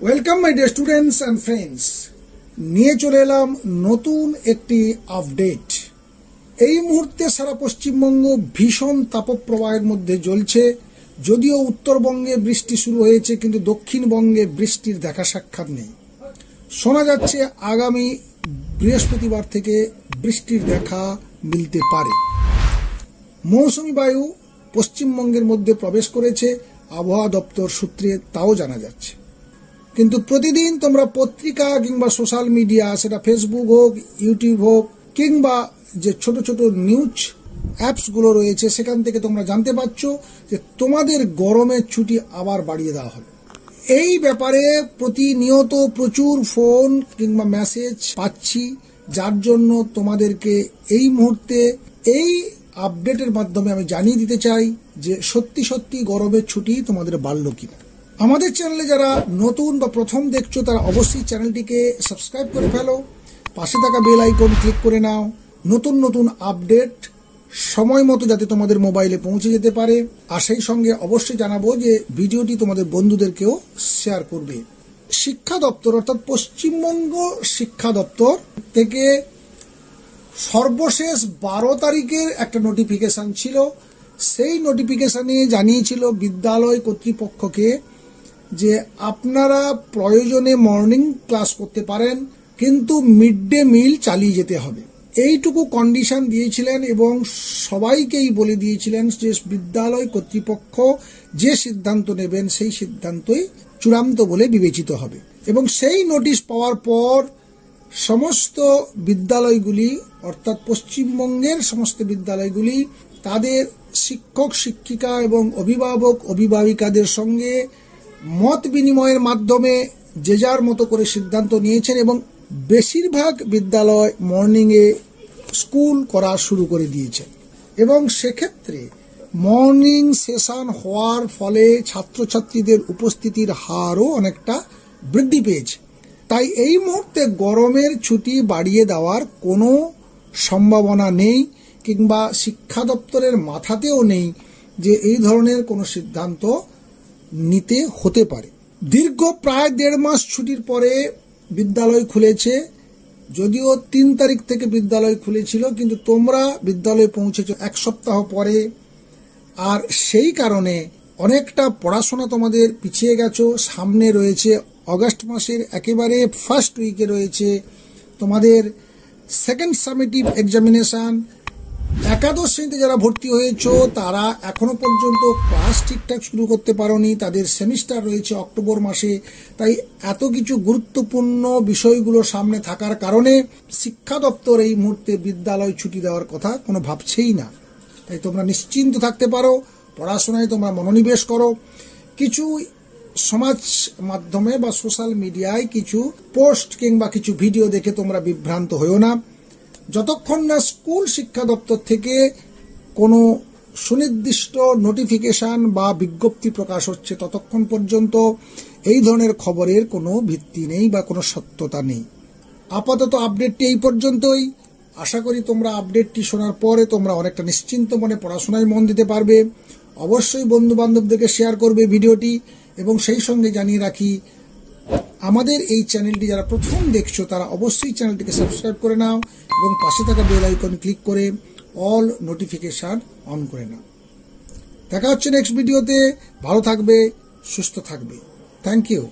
Welcome my dear students and friends. নিয়ে চলে এলাম নতুন একটি আপডেট। এই মুহূর্তে সারা পশ্চিমবঙ্গ ভীষণ তাপপ্রবাহের মধ্যে জ্বলছে। যদিও উত্তরবঙ্গে বৃষ্টি শুরু হয়েছে, কিন্তু দক্ষিণবঙ্গে বৃষ্টির দেখা সাক্ষাৎ নেই। শোনা যাচ্ছে আগামী বৃহস্পতিবার থেকে বৃষ্টির দেখা মিলতে পারে। মৌসুমী বায়ু পশ্চিমবঙ্গের মধ্যে প্রবেশ করেছে, আবহাওয়া দপ্তর সূত্রে তাও জানা যাচ্ছে। কিন্তু প্রতিদিন তোমরা পত্রিকা কিংবা সোশ্যাল মিডিয়া, সেটা ফেসবুক হোক, ইউটিউব হোক, কিংবা যে ছোট ছোট নিউজ অ্যাপসগুলো রয়েছে, সেখান থেকে তোমরা জানতে পারছো যে তোমাদের গরমের ছুটি আবার বাড়িয়ে দেওয়া হবে। এই ব্যাপারে প্রতিনিয়ত প্রচুর ফোন কিংবা মেসেজ পাচ্ছি, যার জন্য তোমাদেরকে এই মুহূর্তে এই আপডেটের মাধ্যমে আমি জানিয়ে দিতে চাই যে সত্যি সত্যি গরমের ছুটি তোমাদের বাড়লো কিনা। আমাদের চ্যানেলে যারা নতুন বা প্রথম দেখছো, তারা অবশ্যই চ্যানেলটিকে সাবস্ক্রাইব করে ফেলো, পাশে থাকা বেল আইকন ক্লিক করে নাও। নতুন নতুন আপডেট সময় মতো যাতে তোমাদের মোবাইলে পৌঁছে যেতে পারে। আর সেই সঙ্গে অবশ্যই জানাবো যে ভিডিওটি তোমাদের বন্ধুদেরকেও শেয়ার করবে। শিক্ষা দপ্তর অর্থাৎ পশ্চিমবঙ্গ শিক্ষা দপ্তর থেকে সর্বশেষ 12 তারিখের একটা নোটিফিকেশন ছিল। সেই নোটিফিকেশনে জানিয়েছিল বিদ্যালয় কর্তৃপক্ষকে যে আপনারা প্রয়োজনে মর্নিং ক্লাস করতে পারেন, কিন্তু মিড ডে মিল চালিয়ে যেতে হবে। এইটুকু কন্ডিশন দিয়েছিলেন এবং সবাইকেই বলে দিয়েছিলেন যে বিদ্যালয় কর্তৃপক্ষ যে সিদ্ধান্ত নেবেন সেই সিদ্ধান্তই চূড়ান্ত বলে বিবেচিত হবে। এবং সেই নোটিশ পাওয়ার পর সমস্ত বিদ্যালয়গুলি অর্থাৎ পশ্চিমবঙ্গের সমস্ত বিদ্যালয়গুলি তাদের শিক্ষক শিক্ষিকা এবং অভিভাবক অভিভাবিকাদের সঙ্গে মত বিনিময়ের মাধ্যমে যে যার মতো করে সিদ্ধান্ত নিয়েছেন এবং বেশিরভাগ বিদ্যালয় মর্নিংয়ে স্কুল করা শুরু করে দিয়েছেন। এবং সেক্ষেত্রে মর্নিং সেশন হওয়ার ফলে ছাত্রছাত্রীদের উপস্থিতির হারও অনেকটা বৃদ্ধি পেয়েছে। তাই এই মুহূর্তে গরমের ছুটি বাড়িয়ে দেওয়ার কোনো সম্ভাবনা নেই, কিংবা শিক্ষা দপ্তরের মাথাতেও নেই যে এই ধরনের কোনো সিদ্ধান্ত নিতে হতে পারে। দীর্ঘ প্রায় 1.5 মাস ছুটির পরে বিদ্যালয় খুলেছে। যদিও 3 তারিখ থেকে বিদ্যালয় খুলেছিল, কিন্তু তোমরা বিদ্যালয়ে পৌঁছেছ 1 সপ্তাহ পরে। আর সেই কারণে অনেকটা পড়াশোনা তোমাদের পিছিয়ে গেছো। সামনে রয়েছে অগাস্ট মাসের একেবারে ফার্স্ট উইকে রয়েছে তোমাদের সেকেন্ড সামেটিভ এক্সামিনেশন। একাদশ শ্রেণীতে যারা ভর্তি হয়েছো তারা এখনো পর্যন্ত ক্লাস ঠিকঠাক শুরু করতে পারোনি, তাদের সেমিস্টার রয়েছে অক্টোবর মাসে। তাই এত কিছু গুরুত্বপূর্ণ বিষয়গুলো সামনে থাকার কারণে শিক্ষা দপ্তর এই মুহূর্তে বিদ্যালয় ছুটি দেওয়ার কথা কোনো ভাবছেই না। তাই তোমরা নিশ্চিন্ত থাকতে পারো, পড়াশোনায় তোমরা মনোনিবেশ করো। কিছু সমাজ মাধ্যমে বা সোশ্যাল মিডিয়ায় কিছু পোস্ট কিংবা কিছু ভিডিও দেখে তোমরা বিভ্রান্ত হইও না। যতক্ষণ না স্কুল শিক্ষা দপ্তর থেকে কোনো সুনির্দিষ্ট নোটিফিকেশন বা বিজ্ঞপ্তি প্রকাশ হচ্ছে, ততক্ষণ পর্যন্ত এই ধরনের খবরের কোনো ভিত্তি নেই বা কোনো সত্যতা নেই। আপাতত আপডেটটি এই পর্যন্তই। আশা করি তোমরা আপডেটটি শোনার পরে তোমরা অনেকটা নিশ্চিন্ত মনে পড়াশোনায় মন দিতে পারবে। অবশ্যই বন্ধু বান্ধবদেরকে শেয়ার করবে ভিডিওটি। এবং সেই সঙ্গে জানিয়ে রাখি, আমাদের এই চ্যানেলটি যারা প্রথম দেখছো তারা অবশ্যই চ্যানেলটিকে সাবস্ক্রাইব করে নাও এবং পাশে থাকা বেল আইকন ক্লিক করে অল নোটিফিকেশন অন করে নাও। দেখা হচ্ছে নেক্সট ভিডিওতে। ভালো থাকবে, সুস্থ থাকবে। Thank you.